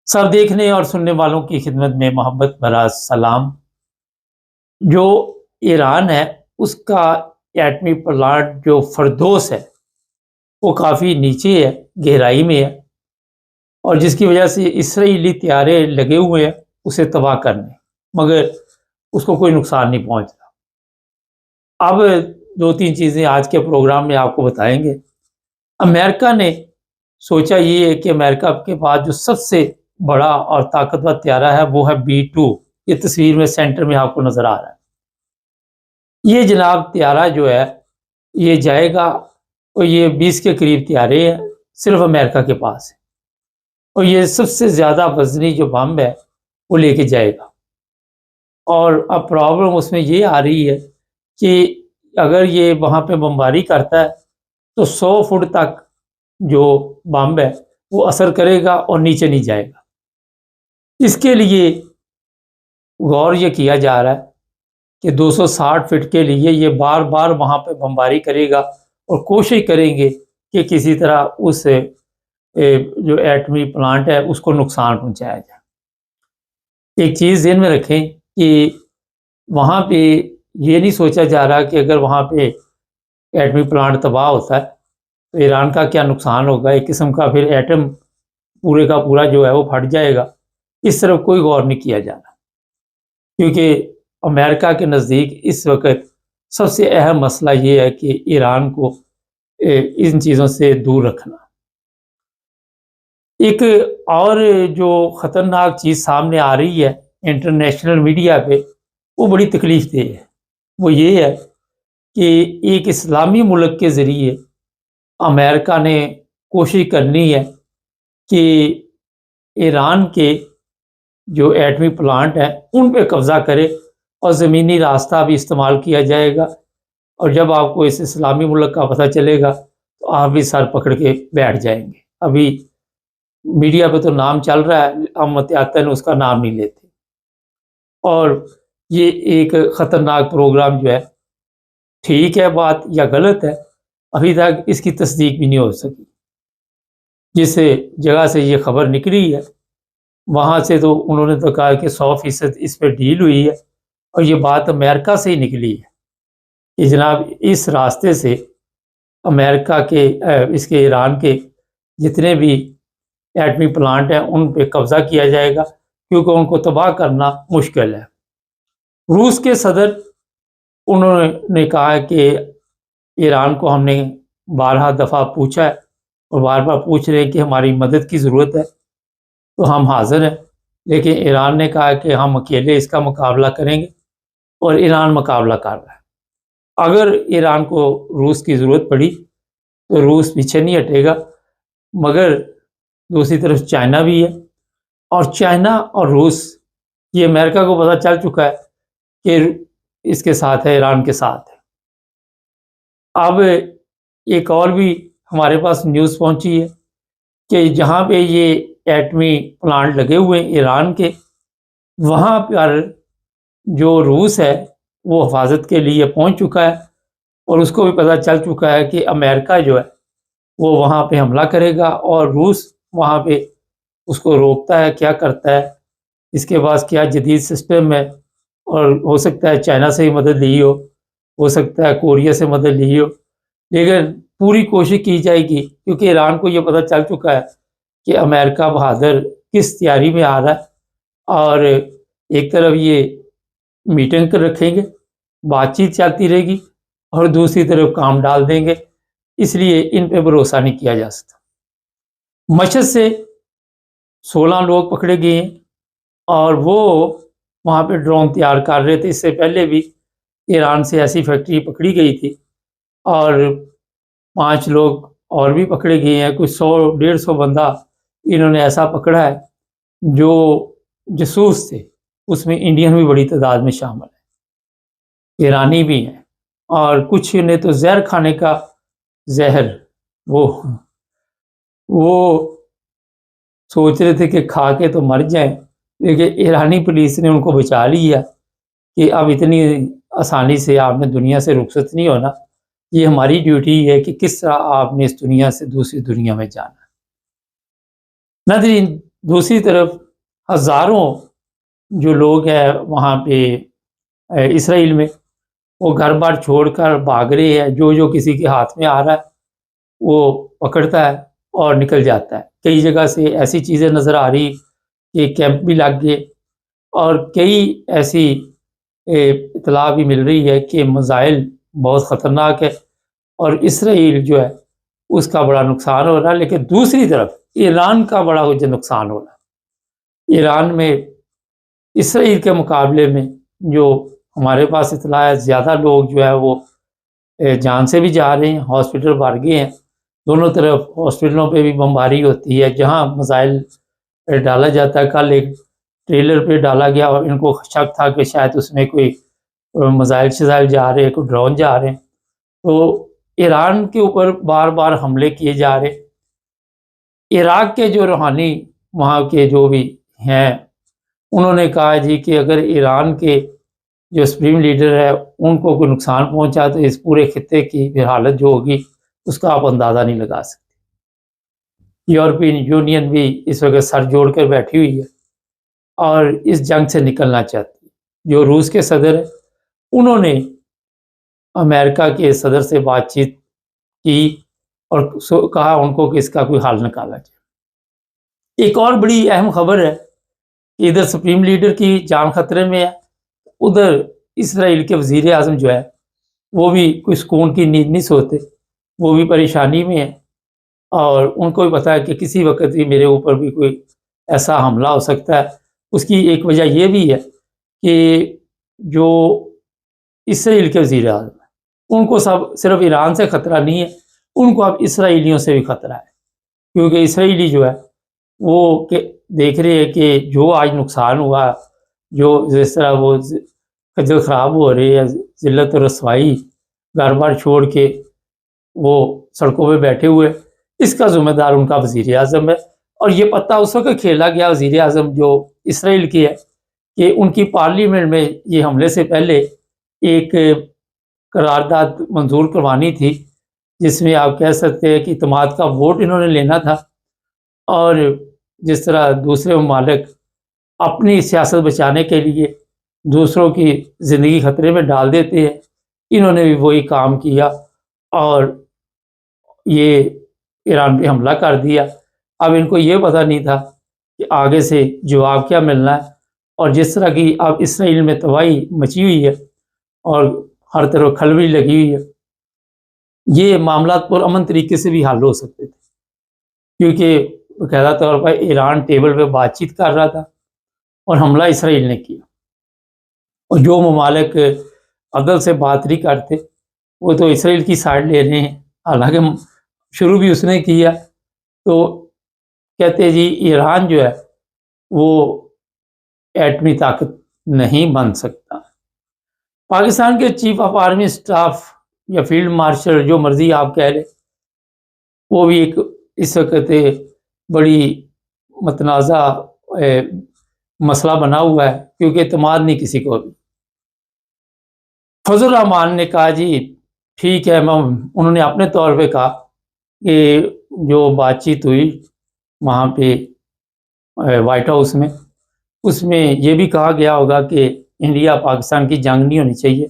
سب دیکھنے اور سننے والوں کی خدمت میں محبت بھرا سلام۔ جو ایران ہے اس کا ایٹمی پلانٹ جو فردوس ہے وہ کافی نیچے ہے، گہرائی میں ہے، اور جس کی وجہ سے اسرائیلی طیارے لگے ہوئے ہیں اسے تباہ کرنے، مگر اس کو کوئی نقصان نہیں پہنچ رہا۔ اب دو تین چیزیں آج کے پروگرام میں آپ کو بتائیں گے۔ امریکہ نے سوچا یہ ہے کہ امریکہ کے پاس جو سب سے بڑا اور طاقتور طیارہ ہے وہ ہے B-2۔ یہ تصویر میں سینٹر میں آپ کو نظر آ رہا ہے۔ یہ جناب طیارہ جو ہے یہ جائے گا، اور یہ 20 کے قریب طیارے ہیں صرف امریکہ کے پاس ہے، اور یہ سب سے زیادہ وزنی جو بم ہے وہ لے کے جائے گا۔ اور اب پرابلم اس میں یہ آ رہی ہے کہ اگر یہ وہاں پہ بمباری کرتا ہے تو 100 فٹ تک جو بم ہے وہ اثر کرے گا اور نیچے نہیں جائے گا۔ اس کے لیے غور یہ کیا جا رہا ہے کہ 260 فٹ کے لیے یہ بار بار وہاں پہ بمباری کرے گا، اور کوشش کریں گے کہ کسی طرح اس جو ایٹمی پلانٹ ہے اس کو نقصان پہنچایا جائے۔ ایک چیز ذہن میں رکھیں کہ وہاں پہ یہ نہیں سوچا جا رہا کہ اگر وہاں پہ ایٹمی پلانٹ تباہ ہوتا ہے تو ایران کا کیا نقصان ہوگا، ایک قسم کا پھر ایٹم پورے کا پورا جو ہے وہ پھٹ جائے گا۔ اس طرف کوئی غور نہیں کیا جا رہا، کیونکہ امریکہ کے نزدیک اس وقت سب سے اہم مسئلہ یہ ہے کہ ایران کو ان چیزوں سے دور رکھنا۔ ایک اور جو خطرناک چیز سامنے آ رہی ہے انٹرنیشنل میڈیا پہ، وہ بڑی تکلیف دہ ہے۔ وہ یہ ہے کہ ایک اسلامی ملک کے ذریعے امریکہ نے کوشش کرنی ہے کہ ایران کے جو ایٹمی پلانٹ ہیں ان پہ قبضہ کرے، اور زمینی راستہ بھی استعمال کیا جائے گا، اور جب آپ کو اس اسلامی ملک کا پتہ چلے گا تو آپ بھی سر پکڑ کے بیٹھ جائیں گے۔ ابھی میڈیا پہ تو نام چل رہا ہے، ہم احتیاطاً اس کا نام نہیں لیتے۔ اور یہ ایک خطرناک پروگرام جو ہے، ٹھیک ہے بات یا غلط ہے، ابھی تک اس کی تصدیق بھی نہیں ہو سکی۔ جس جگہ سے یہ خبر نکلی ہے وہاں سے تو انہوں نے تو کہا کہ 100% اس پہ ڈیل ہوئی ہے، اور یہ بات امریکہ سے ہی نکلی ہے کہ جناب اس راستے سے امریکہ کے اس کے ایران کے جتنے بھی ایٹمی پلانٹ ہیں ان پہ قبضہ کیا جائے گا، کیونکہ ان کو تباہ کرنا مشکل ہے۔ روس کے صدر انہوں نے کہا کہ ایران کو ہم نے بارہا دفعہ پوچھا ہے اور بار بار پوچھ رہے ہیں کہ ہماری مدد کی ضرورت ہے تو ہم حاضر ہیں، لیکن ایران نے کہا کہ ہم اکیلے اس کا مقابلہ کریں گے، اور ایران مقابلہ کر رہا ہے۔ اگر ایران کو روس کی ضرورت پڑی تو روس پیچھے نہیں ہٹے گا، مگر دوسری طرف چائنا بھی ہے، اور چائنا اور روس یہ امریکہ کو پتہ چل چکا ہے کہ اس کے ساتھ ہے، ایران کے ساتھ ہے۔ اب ایک اور بھی ہمارے پاس نیوز پہنچی ہے کہ جہاں پہ یہ ایٹمی پلانٹ لگے ہوئے ہیں ایران کے، وہاں پر جو روس ہے وہ حفاظت کے لیے پہنچ چکا ہے، اور اس کو بھی پتہ چل چکا ہے کہ امریکہ جو ہے وہ وہاں پہ حملہ کرے گا، اور روس وہاں پہ اس کو روکتا ہے، کیا کرتا ہے، اس کے پاس کیا جدید سسٹم ہے، اور ہو سکتا ہے چائنا سے ہی مدد لی ہو سکتا ہے کوریا سے مدد لی ہو، لیکن پوری کوشش کی جائے گی، کیونکہ ایران کو یہ پتہ چل چکا ہے کہ امریکہ بہادر کس تیاری میں آ رہا ہے، اور ایک طرف یہ میٹنگ کر رکھیں گے، بات چیت چلتی رہے گی، اور دوسری طرف کام ڈال دیں گے، اس لیے ان پہ بھروسہ نہیں کیا جا سکتا۔ مشہد سے 16 لوگ پکڑے گئے ہیں، اور وہ وہاں پہ ڈرون تیار کر رہے تھے۔ اس سے پہلے بھی ایران سے ایسی فیکٹری پکڑی گئی تھی، اور 5 لوگ اور بھی پکڑے گئے ہیں۔ کچھ 100-150 بندہ انہوں نے ایسا پکڑا ہے جو جاسوس تھے، اس میں انڈین بھی بڑی تعداد میں شامل ہے، ایرانی بھی ہیں، اور کچھ نے تو زہر کھانے کا زہر وہ سوچ رہے تھے کہ کھا کے تو مر جائیں، لیکن ایرانی پولیس نے ان کو بچا لیا کہ اب اتنی آسانی سے آپ نے دنیا سے رخصت نہیں ہونا، یہ ہماری ڈیوٹی ہے کہ کس طرح آپ نے اس دنیا سے دوسری دنیا میں جانا۔ ناظرین، دوسری طرف ہزاروں جو لوگ ہیں وہاں پہ اسرائیل میں، وہ گھر بار چھوڑ کر بھاگ رہے ہیں، جو کسی کے ہاتھ میں آ رہا ہے وہ پکڑتا ہے اور نکل جاتا ہے۔ کئی جگہ سے ایسی چیزیں نظر آ رہی کہ کیمپ بھی لگ گئے، اور کئی ایسی اطلاع بھی مل رہی ہے کہ میزائل بہت خطرناک ہے، اور اسرائیل جو ہے اس کا بڑا نقصان ہو رہا ہے۔ لیکن دوسری طرف ایران کا بڑا جو نقصان ہو رہا ہے، ایران میں اسرائیل کے مقابلے میں جو ہمارے پاس اطلاع ہے، زیادہ لوگ جو ہے وہ جان سے بھی جا رہے ہیں، ہاسپٹل بھر گئے ہیں، دونوں طرف ہاسپٹلوں پہ بھی بمباری ہوتی ہے جہاں میزائل ڈالا جاتا ہے۔ کل ایک ٹریلر پہ ڈالا گیا اور ان کو شک تھا کہ شاید اس میں کوئی میزائل شزائل جا رہے ہیں، کوئی ڈرون جا رہے ہیں، تو ایران کے اوپر بار بار حملے کیے جا رہے۔ عراق کے جو روحانی وہاں کے جو بھی ہیں، انہوں نے کہا جی کہ اگر ایران کے جو سپریم لیڈر ہے ان کو کوئی نقصان پہنچا تو اس پورے خطے کی پھر حالت جو ہوگی اس کا آپ اندازہ نہیں لگا سکتے۔ یورپین یونین بھی اس وقت سر جوڑ کر بیٹھی ہوئی ہے اور اس جنگ سے نکلنا چاہتی ہے۔ جو روس کے صدر ہیں انہوں نے امریکہ کے صدر سے بات چیت کی اور کہا ان کو کہ اس کا کوئی حل نکالا جائے۔ ایک اور بڑی اہم خبر ہے کہ ادھر سپریم لیڈر کی جان خطرے میں ہے، ادھر اسرائیل کے وزیر اعظم جو ہے وہ بھی کوئی سکون کی نیند نہیں سوتے، وہ بھی پریشانی میں ہیں، اور ان کو بھی پتا ہے کہ کسی وقت بھی میرے اوپر بھی کوئی ایسا حملہ ہو سکتا ہے۔ اس کی ایک وجہ یہ بھی ہے کہ جو اسرائیل کے وزیر اعظم ہیں ان کو صرف ایران سے خطرہ نہیں ہے، ان کو اب اسرائیلیوں سے بھی خطرہ ہے، کیونکہ اسرائیلی جو ہے وہ دیکھ رہے ہیں کہ جو آج نقصان ہوا، جو جس طرح وہ خجل خراب ہو رہی ہے، ذلت و رسوائی، گھر بار چھوڑ کے وہ سڑکوں پہ بیٹھے ہوئے، اس کا ذمہ دار ان کا وزیر اعظم ہے۔ اور یہ پتہ اس وقت کھیلا گیا وزیر اعظم جو اسرائیل کی ہے کہ ان کی پارلیمنٹ میں یہ حملے سے پہلے ایک قرارداد منظور کروانی تھی جس میں آپ کہہ سکتے ہیں کہ اعتماد کا ووٹ انہوں نے لینا تھا، اور جس طرح دوسرے ممالک اپنی سیاست بچانے کے لیے دوسروں کی زندگی خطرے میں ڈال دیتے ہیں، انہوں نے بھی وہی کام کیا اور یہ ایران پہ حملہ کر دیا۔ اب ان کو یہ پتہ نہیں تھا کہ آگے سے جواب کیا ملنا ہے، اور جس طرح کی اب اسرائیل میں تباہی مچی ہوئی ہے اور ہر طرف کھلبلی لگی ہوئی ہے، یہ معاملات پر امن طریقے سے بھی حل ہو سکتے تھے، کیونکہ باقاعدہ طور پر ایران ٹیبل پہ بات چیت کر رہا تھا اور حملہ اسرائیل نے کیا، اور جو ممالک عدل سے بات نہیں کرتے وہ تو اسرائیل کی سائڈ لے رہے ہیں، حالانکہ شروع بھی اس نے کیا۔ تو کہتے جی ایران جو ہے وہ ایٹمی طاقت نہیں بن سکتا۔ پاکستان کے چیف آف آرمی اسٹاف یا فیلڈ مارشل جو مرضی آپ کہہ لیں، وہ بھی ایک اس وقت بڑی متنازع مسئلہ بنا ہوا ہے، کیونکہ اعتماد نہیں کسی کو بھی۔ فضل الرحمان نے کہا جی ٹھیک ہے، انہوں نے اپنے طور پہ کہا کہ جو بات چیت ہوئی وہاں پہ وائٹ ہاؤس میں، اس میں یہ بھی کہا گیا ہوگا کہ انڈیا پاکستان کی جنگ نہیں ہونی چاہیے،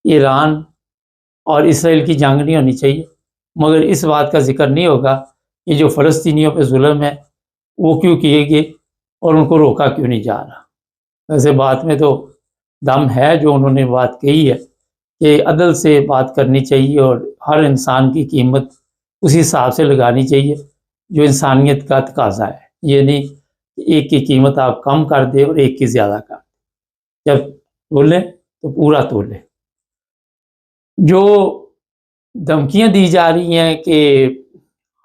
ایران اور اسرائیل کی جنگ نہیں ہونی چاہیے، مگر اس بات کا ذکر نہیں ہوگا کہ جو فلسطینیوں پہ ظلم ہے وہ کیوں کیے گئے اور ان کو روکا کیوں نہیں جا رہا۔ ویسے بات میں تو دم ہے جو انہوں نے بات کہی ہے کہ عدل سے بات کرنی چاہیے اور ہر انسان کی قیمت اسی حساب سے لگانی چاہیے جو انسانیت کا تقاضا ہے، یہ نہیں کہ ایک کی قیمت آپ کم کر دیں اور ایک کی زیادہ کر دیں، جب تولیں تو پورا تولیں۔ جو دھمکیاں دی جا رہی ہیں کہ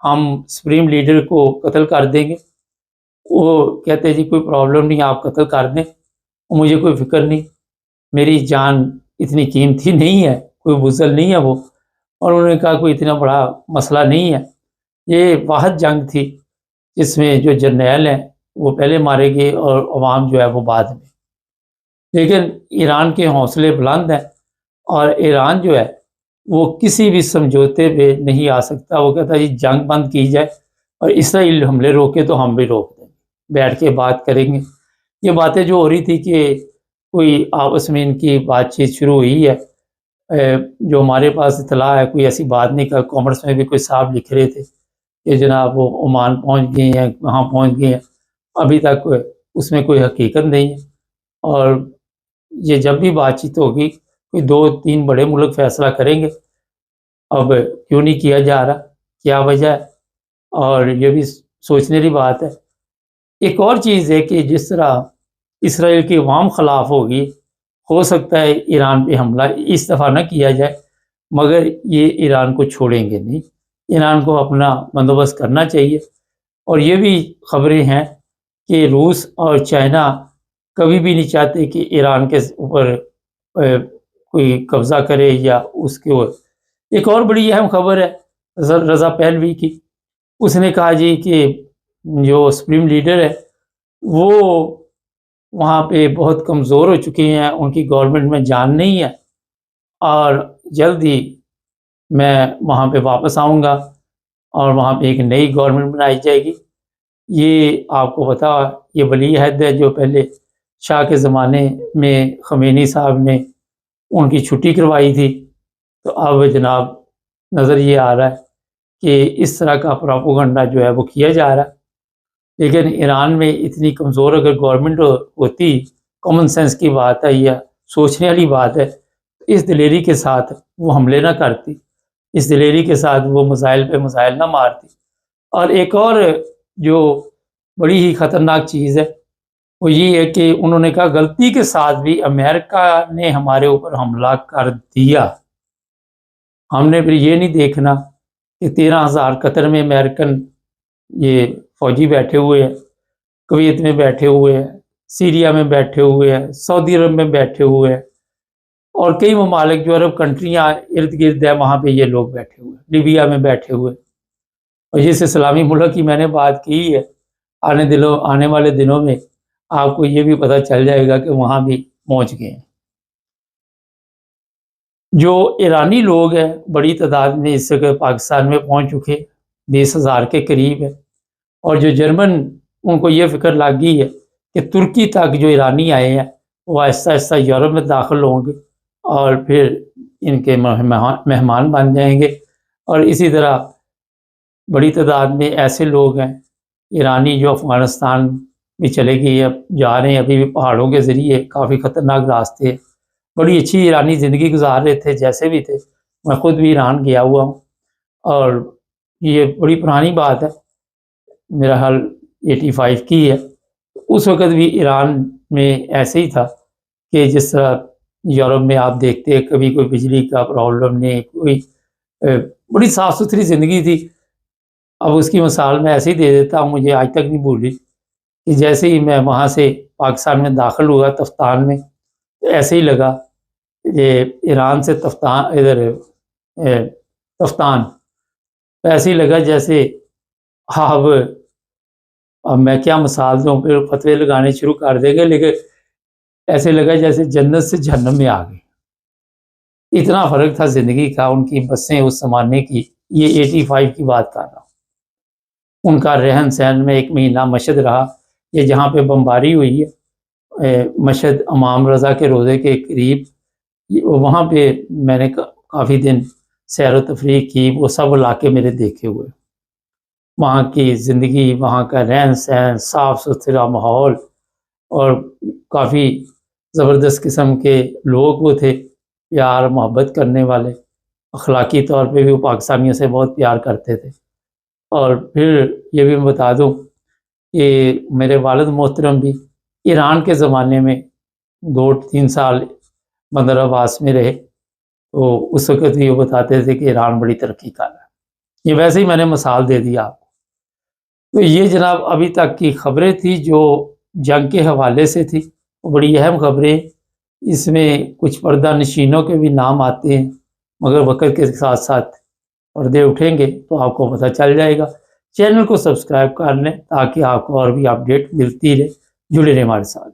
ہم سپریم لیڈر کو قتل کر دیں گے، وہ کہتے ہیں جی کوئی پرابلم نہیں، آپ قتل کر دیں، مجھے کوئی فکر نہیں، میری جان اتنی قیمتی نہیں ہے، کوئی بزدل نہیں ہے وہ، اور انہوں نے کہا کوئی اتنا بڑا مسئلہ نہیں ہے، یہ واحد جنگ تھی جس میں جو جرنیل ہیں وہ پہلے مارے گئے اور عوام جو ہے وہ بعد میں۔ لیکن ایران کے حوصلے بلند ہیں اور ایران جو ہے وہ کسی بھی سمجھوتے پہ نہیں آ سکتا، وہ کہتا ہے جی جنگ بند کی جائے اور اسرائیل حملے روکے تو ہم بھی روک دیں گے، بیٹھ کے بات کریں گے۔ یہ باتیں جو ہو رہی تھی کہ کوئی آپس میں ان کی بات چیت شروع ہوئی ہے، جو ہمارے پاس اطلاع ہے کوئی ایسی بات نہیں، کہ کامرس میں بھی کوئی صاحب لکھ رہے تھے کہ جناب وہ عمان پہنچ گئے ہیں، کہاں پہنچ گئے ہیں، ابھی تک اس میں کوئی حقیقت نہیں ہے۔ اور یہ جب بھی بات چیت ہوگی کوئی 2-3 بڑے ملک فیصلہ کریں گے، اب کیوں نہیں کیا جا رہا، کیا وجہ ہے، اور یہ بھی سوچنے کی بات ہے۔ ایک اور چیز ہے کہ جس طرح اسرائیل کی عوام خلاف ہوگی، ہو سکتا ہے ایران پہ حملہ اس دفعہ نہ کیا جائے، مگر یہ ایران کو چھوڑیں گے نہیں، ایران کو اپنا بندوبست کرنا چاہیے۔ اور یہ بھی خبریں ہیں کہ روس اور چائنا کبھی بھی نہیں چاہتے کہ ایران کے اوپر کوئی قبضہ کرے یا اس کے اوپر۔ ایک اور بڑی اہم خبر ہے رضا پہلوی کی، اس نے کہا جی کہ جو سپریم لیڈر ہے وہ وہاں پہ بہت کمزور ہو چکے ہیں، ان کی گورنمنٹ میں جان نہیں ہے، اور جلد ہی میں وہاں پہ واپس آؤں گا اور وہاں پہ ایک نئی گورنمنٹ بنائی جائے گی۔ یہ آپ کو پتا، یہ ولی عہد ہے جو پہلے شاہ کے زمانے میں خمینی صاحب نے ان کی چھٹی کروائی تھی، تو اب جناب نظر یہ آ رہا ہے کہ اس طرح کا پروپیگنڈا جو ہے وہ کیا جا رہا ہے۔ لیکن ایران میں اتنی کمزور اگر گورنمنٹ ہوتی، کامن سینس کی بات ہے یا سوچنے والی بات ہے، اس دلیری کے ساتھ وہ حملے نہ کرتی، اس دلیری کے ساتھ وہ میزائل پہ میزائل نہ مارتی۔ اور ایک اور جو بڑی ہی خطرناک چیز ہے وہ یہ ہے کہ انہوں نے کہا غلطی کے ساتھ بھی امریکہ نے ہمارے اوپر حملہ کر دیا، ہم نے پھر یہ نہیں دیکھنا کہ 13,000 قطر میں امریکن یہ فوجی بیٹھے ہوئے ہیں، کویت میں بیٹھے ہوئے ہیں، سیریا میں بیٹھے ہوئے ہیں، سعودی عرب میں بیٹھے ہوئے ہیں، اور کئی ممالک جو عرب کنٹریاں ارد گرد ہے وہاں پہ یہ لوگ بیٹھے ہوئے ہیں، لیبیا میں بیٹھے ہوئے، اور جس اسلامی ملک کی میں نے بات کی ہے، آنے والے دنوں میں آپ کو یہ بھی پتہ چل جائے گا کہ وہاں بھی پہنچ گئے ہیں۔ جو ایرانی لوگ ہیں بڑی تعداد میں اس وقت پاکستان میں پہنچ چکے، 20,000 کے قریب ہے، اور جو جرمن ان کو یہ فکر لگ گئی ہے کہ ترکی تک جو ایرانی آئے ہیں وہ آہستہ آہستہ یورپ میں داخل ہوں گے اور پھر ان کے مہمان بن جائیں گے۔ اور اسی طرح بڑی تعداد میں ایسے لوگ ہیں ایرانی جو افغانستان میں چلے گئے، اب جا رہے ہیں، ابھی بھی پہاڑوں کے ذریعے، کافی خطرناک راستے، بڑی اچھی ایرانی زندگی گزار رہے تھے جیسے بھی تھے۔ میں خود بھی ایران گیا ہوا ہوں، اور یہ بڑی پرانی بات ہے، میرا حال 85 کی ہے۔ اس وقت بھی ایران میں ایسے ہی تھا کہ جس طرح یورپ میں آپ دیکھتے ہیں کبھی کوئی بجلی کا پرابلم نہیں، کوئی بڑی صاف ستھری زندگی تھی۔ اب اس کی مثال میں ایسے ہی دے دیتا ہوں، مجھے آج تک نہیں بھولی کہ جیسے ہی میں وہاں سے پاکستان میں داخل ہوا تفتان میں، ایسے ہی لگا کہ ایران سے تفتان ایسے ہی لگا جیسے اب میں کیا مثال دوں، پھر فتوے لگانے شروع کر دیں گے، لیکن ایسے لگا جیسے جنت سے جہنم میں آ گئے، اتنا فرق تھا زندگی کا۔ ان کی بسیں اس زمانے کی، یہ 85 کی بات کر رہا ہوں، ان کا رہن سہن میں 1 مہینہ مشہد رہا، یہ جہاں پہ بمباری ہوئی ہے مشہد امام رضا کے روزے کے قریب، وہاں پہ میں نے کافی دن سیر و تفریح کی، وہ سب علاقے میرے دیکھے ہوئے، وہاں کی زندگی، وہاں کا رہن سہن، صاف ستھرا ماحول، اور کافی زبردست قسم کے لوگ وہ تھے، پیار محبت کرنے والے، اخلاقی طور پہ بھی وہ پاکستانیوں سے بہت پیار کرتے تھے۔ اور پھر یہ بھی میں بتا دوں کہ میرے والد محترم بھی ایران کے زمانے میں 2-3 سال بندر عباس میں رہے، تو اس وقت بھی وہ بتاتے تھے کہ ایران بڑی ترقی کر رہا ہے۔ یہ ویسے ہی میں نے مثال دے دیا آپ کو۔ تو یہ جناب ابھی تک کی خبریں تھی جو جنگ کے حوالے سے تھی، وہ بڑی اہم خبریں، اس میں کچھ پردہ نشینوں کے بھی نام آتے ہیں، مگر وقت کے ساتھ ساتھ پردے اٹھیں گے تو آپ کو پتہ چل جائے گا۔ چینل کو سبسکرائب کر لیں تاکہ آپ کو اور بھی اپڈیٹ ملتی رہے، جڑے رہیں ہمارے ساتھ۔